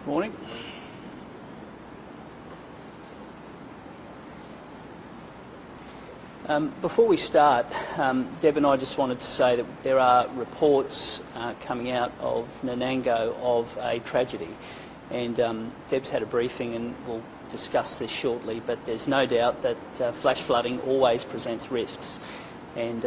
Morning. Before we start, Deb and I just wanted to say that there are reports coming out of Nanango of a tragedy, and Deb's had a briefing and we'll discuss this shortly, but there's no doubt that flash flooding always presents risks, and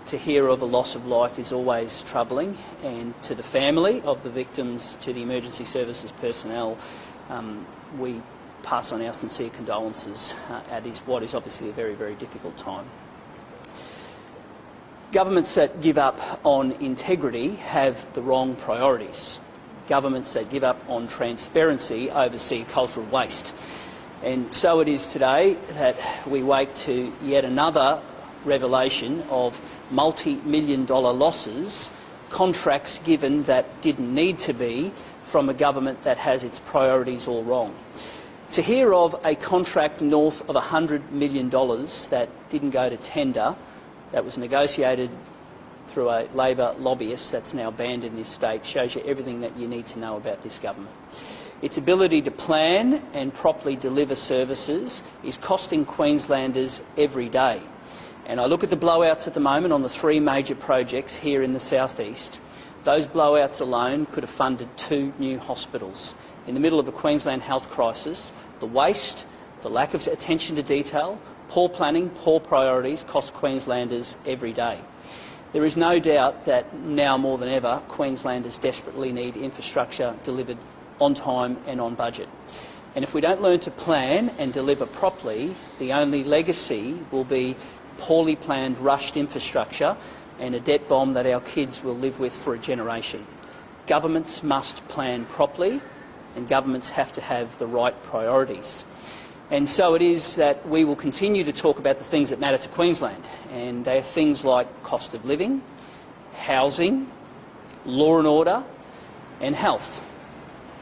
to hear of a loss of life is always troubling, and to the family of the victims, to the emergency services personnel, we pass on our sincere condolences at what is obviously a very, very difficult time. Governments that give up on integrity have the wrong priorities. Governments that give up on transparency oversee cultural waste. And so it is today that we wake to yet another revelation of multi-million-dollar losses, contracts given that didn't need to be, from a government that has its priorities all wrong. To hear of a contract north of $100 million that didn't go to tender, that was negotiated through a Labor lobbyist that's now banned in this state, shows you everything that you need to know about this government. Its ability to plan and properly deliver services is costing Queenslanders every day. And I look at the blowouts at the moment on the three major projects here in the southeast. Those blowouts alone could have funded 2 new hospitals. In the middle of a Queensland health crisis, the waste, the lack of attention to detail, poor planning, poor priorities cost Queenslanders every day. There is no doubt that now more than ever, Queenslanders desperately need infrastructure delivered on time and on budget. And if we don't learn to plan and deliver properly, the only legacy will be poorly planned, rushed infrastructure and a debt bomb that our kids will live with for a generation. Governments must plan properly, and governments have to have the right priorities. And so it is that we will continue to talk about the things that matter to Queensland, and they are things like cost of living, housing, law and order, and health.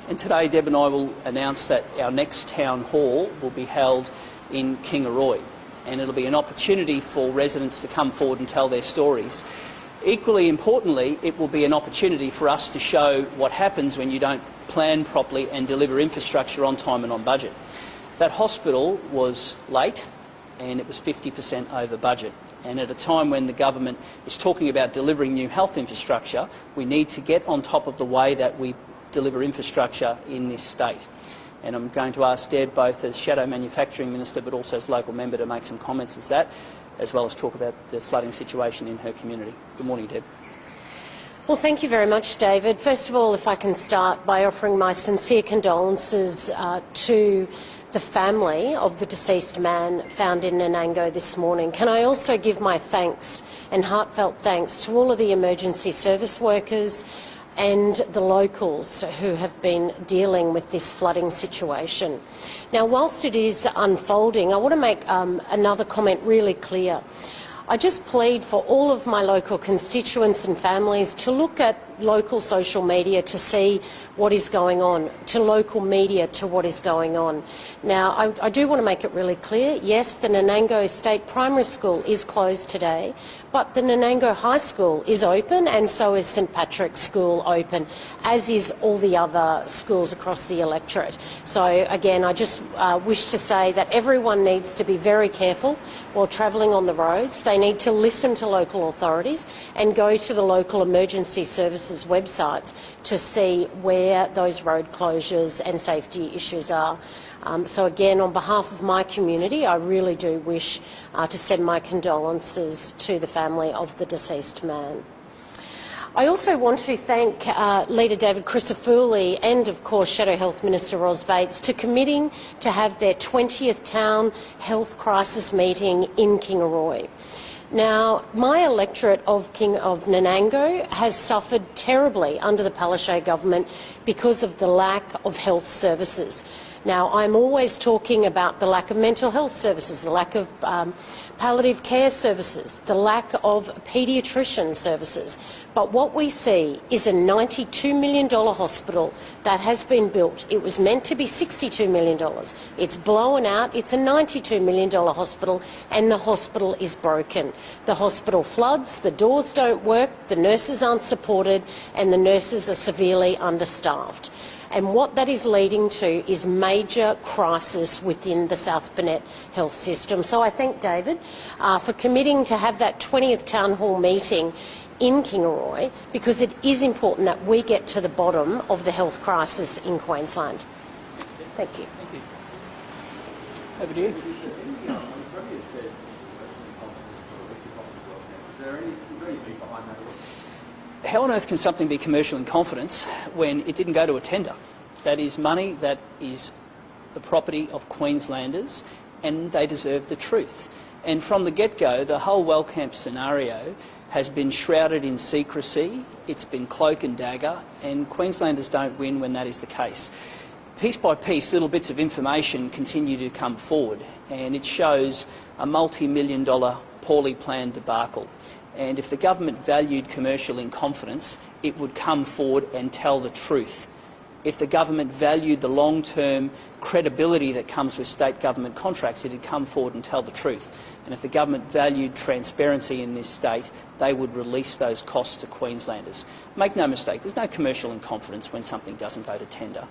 And today Deb and I will announce that our next town hall will be held in Kingaroy, and it'll be an opportunity for residents to come forward and tell their stories. Equally importantly, it will be an opportunity for us to show what happens when you don't plan properly and deliver infrastructure on time and on budget. That hospital was late and it was 50% over budget. And at a time when the government is talking about delivering new health infrastructure, we need to get on top of the way that we deliver infrastructure in this state. And I'm going to ask Deb, both as Shadow Manufacturing Minister but also as local member, to make some comments as well as talk about the flooding situation in her community. Good morning, Deb. Well, thank you very much, David. First of all, if I can start by offering my sincere condolences to the family of the deceased man found in Nanango this morning. Can I also give my thanks and heartfelt thanks to all of the emergency service workers and the locals who have been dealing with this flooding situation. Now, whilst it is unfolding, I want to make another comment really clear. I just plead for all of my local constituents and families to look at local social media to see what is going on, to local media to what is going on. Now, I do want to make it really clear, yes, the Nanango State Primary School is closed today, but the Nanango High School is open, and so is St Patrick's School open, as is all the other schools across the electorate. So again, I just wish to say that everyone needs to be very careful while travelling on the roads. They need to listen to local authorities and go to the local emergency services websites to see where those road closures and safety issues are. So again, on behalf of my community, I really do wish to send my condolences to the family of the deceased man. I also want to thank Leader David Crisafulli and, of course, Shadow Health Minister Ros Bates to committing to have their 20th Town Health Crisis meeting in Kingaroy. Now, my electorate of Nanango has suffered terribly under the Palaszczuk government because of the lack of health services. Now, I'm always talking about the lack of mental health services, the lack of palliative care services, the lack of paediatrician services. But what we see is a $92 million hospital that has been built. It was meant to be $62 million. It's blown out. It's a $92 million hospital, and the hospital is broken. The hospital floods, the doors don't work, the nurses aren't supported, and the nurses are severely understaffed. And what that is leading to is major crisis within the South Burnett health system. So I thank David for committing to have that 20th Town Hall meeting in Kingaroy, because it is important that we get to the bottom of the health crisis in Queensland. Thank you. Thank you. Over to you. How on earth can something be commercial in confidence when it didn't go to a tender? That is money that is the property of Queenslanders, and they deserve the truth. And from the get-go, the whole Wellcamp scenario has been shrouded in secrecy, it's been cloak and dagger, and Queenslanders don't win when that is the case. Piece by piece, little bits of information continue to come forward, and it shows a multi-million-dollar poorly planned debacle. And if the government valued commercial in confidence, it would come forward and tell the truth. If the government valued the long-term credibility that comes with state government contracts, it would come forward and tell the truth. And if the government valued transparency in this state, they would release those costs to Queenslanders. Make no mistake, there's no commercial in confidence when something doesn't go to tender.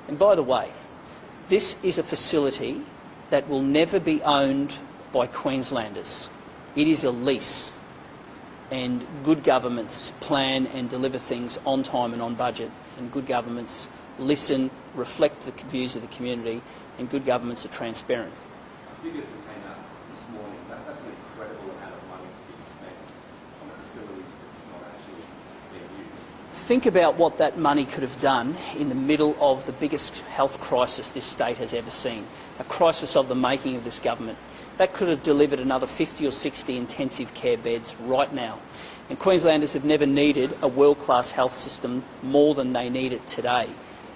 And by the way, this is a facility that will never be owned by Queenslanders. It is a lease. And good governments plan and deliver things on time and on budget, and good governments listen, reflect the views of the community, and good governments are transparent. Figures that came out this morning, that's an incredible amount of money to be spent on a facility that's not actually being used. Think about what that money could have done in the middle of the biggest health crisis this state has ever seen, a crisis of the making of this government. That could have delivered another 50 or 60 intensive care beds right now. And Queenslanders have never needed a world-class health system more than they need it today.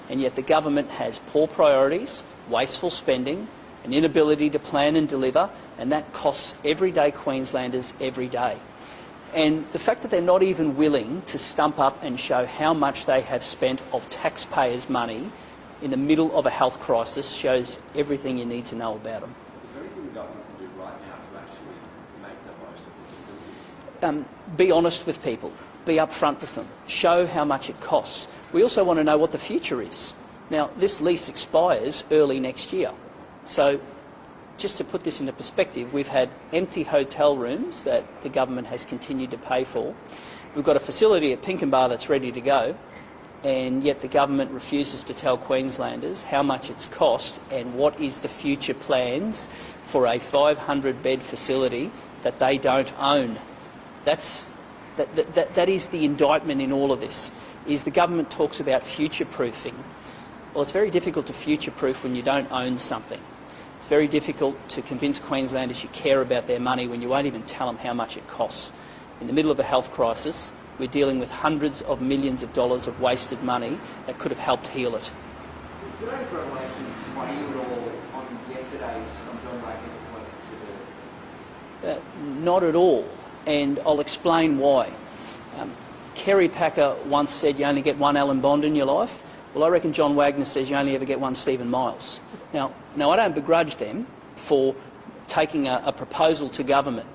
And yet the government has poor priorities, wasteful spending, an inability to plan and deliver, and that costs everyday Queenslanders every day. And the fact that they're not even willing to stump up and show how much they have spent of taxpayers' money in the middle of a health crisis shows everything you need to know about them. Is there anything the government can do right now to actually make the most of this facility? Be honest with people, be upfront with them, show how much it costs. We also want to know what the future is. Now, this lease expires early next year. So, just to put this into perspective, we've had empty hotel rooms that the government has continued to pay for. We've got a facility at Pinkenbar that's ready to go, and yet the government refuses to tell Queenslanders how much it's cost and what is the future plans for a 500-bed facility that they don't own. That is the indictment in all of this, is the government talks about future-proofing. Well, it's very difficult to future-proof when you don't own something. It's very difficult to convince Queenslanders you care about their money when you won't even tell them how much it costs. In the middle of a health crisis, we're dealing with hundreds of millions of dollars of wasted money that could have helped heal it. Did those revelations sway you at all on yesterday's John Wagner's appointment to the... Not at all, and I'll explain why. Kerry Packer once said you only get one Alan Bond in your life. Well, I reckon John Wagner says you only ever get one Stephen Miles. Now I don't begrudge them for taking a proposal to government.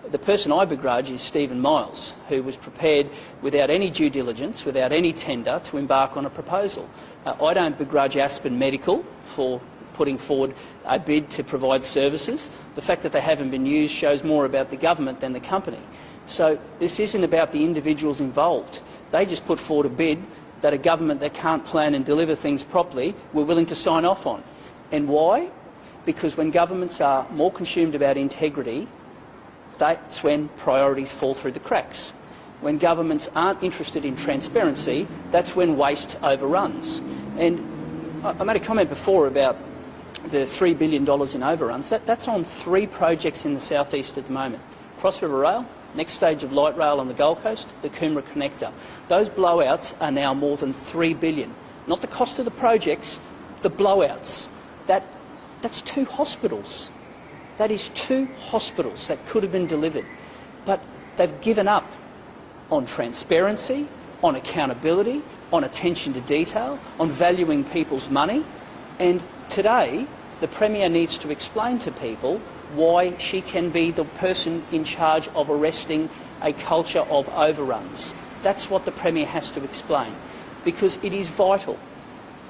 The person I begrudge is Stephen Miles, who was prepared without any due diligence, without any tender, to embark on a proposal. I don't begrudge Aspen Medical for putting forward a bid to provide services. The fact that they haven't been used shows more about the government than the company. So this isn't about the individuals involved. They just put forward a bid that a government that can't plan and deliver things properly were willing to sign off on. And why? Because when governments are more consumed about integrity, that's when priorities fall through the cracks. When governments aren't interested in transparency, that's when waste overruns. And I made a comment before about the $3 billion in overruns. That's on 3 projects in the southeast at the moment. Cross River Rail, next stage of light rail on the Gold Coast, the Coomera Connector. Those blowouts are now more than $3 billion. Not the cost of the projects, the blowouts. That's 2 hospitals. That is 2 hospitals that could have been delivered. But they've given up on transparency, on accountability, on attention to detail, on valuing people's money. And today, the Premier needs to explain to people why she can be the person in charge of arresting a culture of overruns. That's what the Premier has to explain, because it is vital.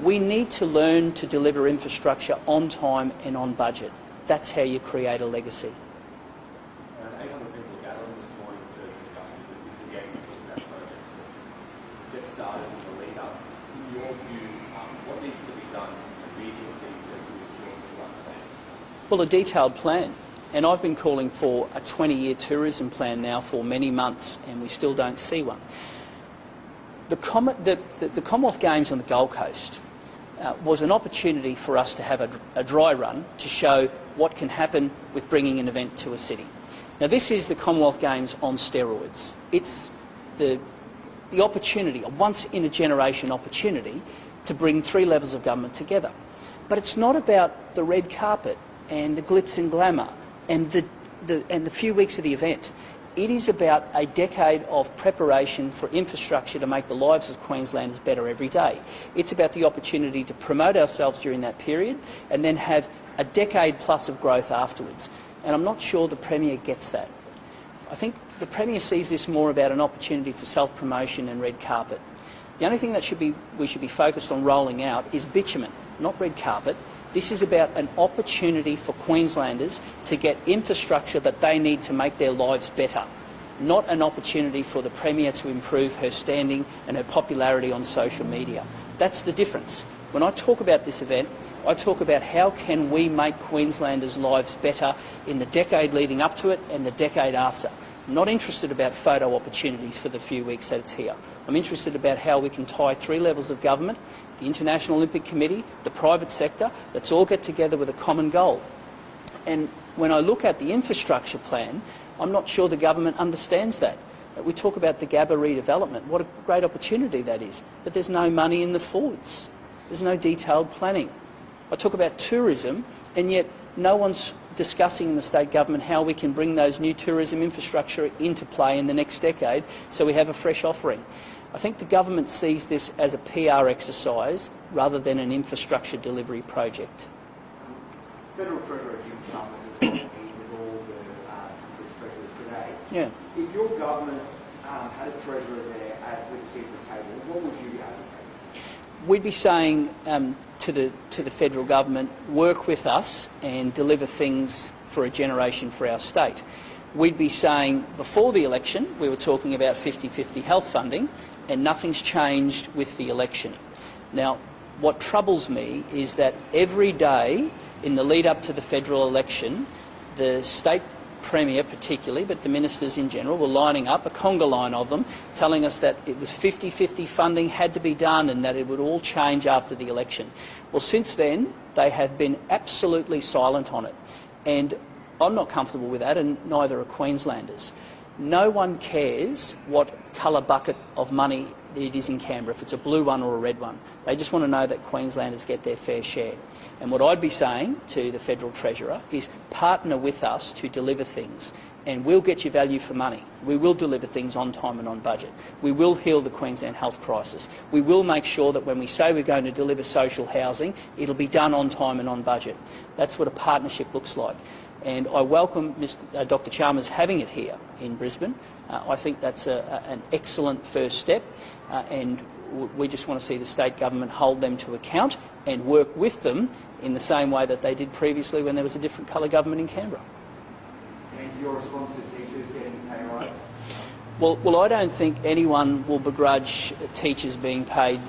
We need to learn to deliver infrastructure on time and on budget. That's how you create a legacy. 800 people gathering this morning to discuss the good things again that projects that get started in the lead up. In your view, what needs to be done immediately to ensure the right plan? Well, a detailed plan. And I've been calling for a 20-year tourism plan now for many months, and we still don't see one. The Commonwealth Games on the Gold Coast was an opportunity for us to have a dry run to show what can happen with bringing an event to a city. Now, this is the Commonwealth Games on steroids. It's the opportunity, a once-in-a-generation opportunity, to bring three levels of government together. But it's not about the red carpet and the glitz and glamour and the few weeks of the event. It is about a decade of preparation for infrastructure to make the lives of Queenslanders better every day. It's about the opportunity to promote ourselves during that period and then have a decade plus of growth afterwards. And I'm not sure the Premier gets that. I think the Premier sees this more about an opportunity for self-promotion and red carpet. The only thing that we should be focused on rolling out is bitumen, not red carpet. This is about an opportunity for Queenslanders to get infrastructure that they need to make their lives better, not an opportunity for the Premier to improve her standing and her popularity on social media. That's the difference. When I talk about this event, I talk about how can we make Queenslanders' lives better in the decade leading up to it and the decade after. I'm not interested about photo opportunities for the few weeks that it's here. I'm interested about how we can tie three levels of government, the International Olympic Committee, the private sector, let's all get together with a common goal. And when I look at the infrastructure plan, I'm not sure the government understands that. We talk about the Gabba redevelopment, what a great opportunity that is, but there's no money in the forwards. There's no detailed planning. I talk about tourism, and yet no one's discussing in the state government how we can bring those new tourism infrastructure into play in the next decade so we have a fresh offering. I think the government sees this as a PR exercise rather than an infrastructure delivery project. Federal Treasurer Jim Chalmers has met with all the country's treasurers today. Yeah. If your government had a treasurer there with a seat at the table, what would you be advocating? We'd be saying to the federal government, work with us and deliver things for a generation for our state. We'd be saying before the election we were talking about 50-50 health funding, and nothing's changed with the election. Now, what troubles me is that every day in the lead up to the federal election, the state Premier particularly, but the ministers in general, were lining up, a conga line of them, telling us that it was 50-50 funding had to be done and that it would all change after the election. Well, since then, they have been absolutely silent on it. And I'm not comfortable with that, and neither are Queenslanders. No one cares what colour bucket of money it is in Canberra, if it's a blue one or a red one. They just want to know that Queenslanders get their fair share. And what I'd be saying to the Federal Treasurer is partner with us to deliver things, and we'll get you value for money. We will deliver things on time and on budget. We will heal the Queensland health crisis. We will make sure that when we say we're going to deliver social housing, it'll be done on time and on budget. That's what a partnership looks like. And I welcome Dr Chalmers having it here in Brisbane. I think that's an excellent first step, and we just want to see the state government hold them to account and work with them in the same way that they did previously when there was a different colour government in Canberra. And your response to teachers getting pay rise? Well, I don't think anyone will begrudge teachers being paid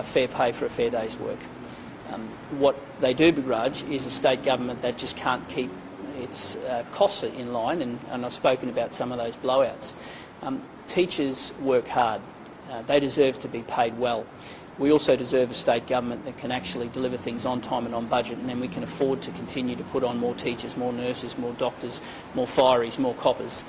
fair pay for a fair day's work. What they do begrudge is a state government that just can't keep its costs in line, and I've spoken about some of those blowouts. Teachers work hard. They deserve to be paid well. We also deserve a state government that can actually deliver things on time and on budget, and then we can afford to continue to put on more teachers, more nurses, more doctors, more fireys, more coppers.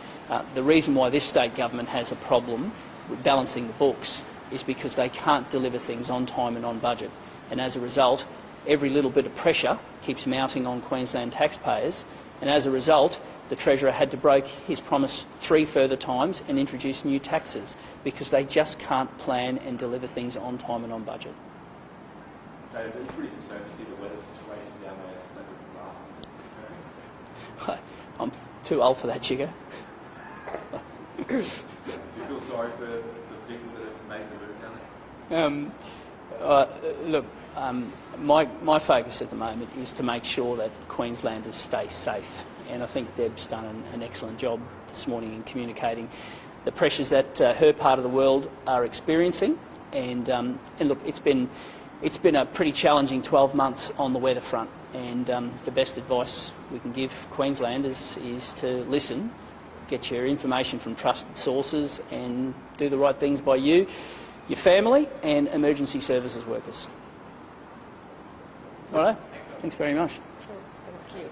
The reason why this state government has a problem with balancing the books is because they can't deliver things on time and on budget. And as a result, every little bit of pressure keeps mounting on Queensland taxpayers, and as a result, the Treasurer had to break his promise 3 further times and introduce new taxes because they just can't plan and deliver things on time and on budget. David, are you pretty concerned to see the weather situation down there as I'm too old for that, Chigga. Do you feel sorry for the people that have made the move down there? Look, my focus at the moment is to make sure that Queenslanders stay safe, and I think Deb's done an excellent job this morning in communicating the pressures that her part of the world are experiencing. And look, it's been a pretty challenging 12 months on the weather front, and the best advice we can give Queenslanders is to listen, get your information from trusted sources, and do the right things by you, your family, and emergency services workers. All right. Thanks very much. Thank you.